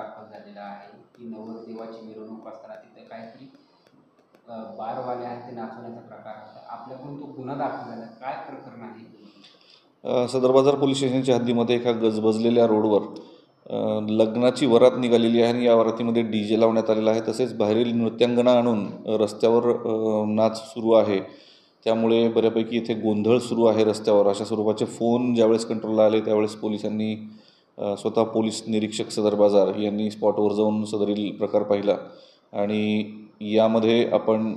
दाखल झालेला आहे की नवरदेवाची मिरवणूक असताना तिथे काहीतरी बारवाले आहेत ते नाचवण्याचा प्रकार होता. आपल्याकडून तो गुन्हा दाखल झाला. काय प्रकरण आहे? सदर बाजार पोलीस स्टेशनच्या हद्दीमध्ये एका गजबजलेल्या रोडवर लग्नाची वरात निघालेली आहे आणि या वरातीमध्ये DJ लावण्यात आलेला आहे. तसेच बाहेरील नृत्यांगना आणून रस्त्यावर नाच सुरू आहे. त्यामुळे बऱ्यापैकी इथे गोंधळ सुरू आहे रस्त्यावर. अशा स्वरूपाचे फोन ज्यावेळेस कंट्रोलला आले त्यावेळेस पोलिसांनी स्वतः पोलीस निरीक्षक सदर बाजार यांनी स्पॉटवर जाऊन सदरील प्रकार पाहिला आणि यामध्ये आपण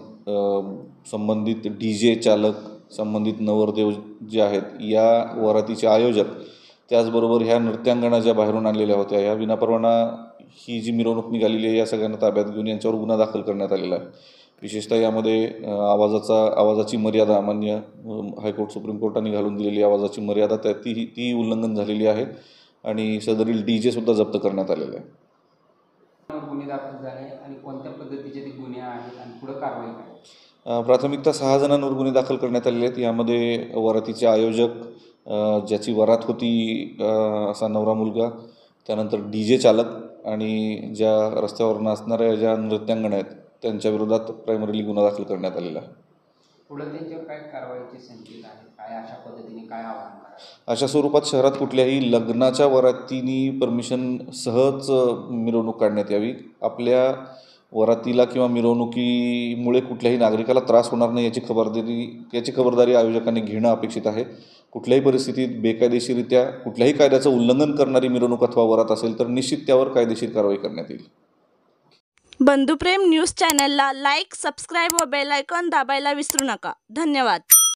संबंधित DJ चालक, संबंधित नवरदेव जे आहेत, या वरातीचे आयोजक, त्याचबरोबर ह्या नृत्यांगना ज्या बाहेरून आणलेल्या होत्या, या विनापरवाना ही जी मिरवणूक निघालेली आहे या सगळ्यांना ताब्यात घेऊन यांच्यावर गुन्हा दाखल करण्यात आलेला आहे. विशेषतः यामध्ये आवाजाची मर्यादा, मान्य हायकोर्ट सुप्रीम कोर्टाने घालून दिलेली आवाजाची मर्यादा ती उल्लंघन झालेली आहे आणि सदरील DJ सुद्धा जप्त करण्यात आलेला आहे. गुन्हे दाखल झाले आणि कोणत्या पद्धतीचे ते गुन्हे आहेत आणि पुढे कारवाई काय? प्राथमिकता 6 जणांवर गुन्हे दाखल करण्यात आलेले आहेत. यामध्ये वरातीचे आयोजक, ज्याची वरात होती असा नवरा मुलगा, त्यानंतर DJ चालक आणि ज्या रस्त्यावर नाचणाऱ्या ज्या नृत्यांगना आहेत त्यांच्या विरोधात प्रायमरीली गुन्हा दाखल करण्यात आलेला आहे. पुढे त्यांच्यावर काय कारवाईचे संकेत आहेत? काय अशा पद्धतीने काय आव्हान करायचं? अशा स्वरूपात शहरात कुठल्याही लग्नाच्या वरातीनी परमिशन सहज मिरवणूक काढण्यात यावी. आपल्या वरातीला किंवा मिरवणुकीमुळे कुठल्याही नागरिकाला त्रास होणार नाही याची खबरदारी आयोजकांनी घेणं अपेक्षित आहे. कुठल्याही परिस्थितीत बेकायदेशीररित्या कुठल्याही कायद्याचं उल्लंघन करणारी मिरवणूक अथवा वरात असेल तर निश्चित त्यावर कायदेशीर कारवाई करण्यात येईल. बंधुप्रेम न्यूज चॅनलला लाईक, सबस्क्राईब व बेल आयकॉन दाबायला विसरू नका. धन्यवाद.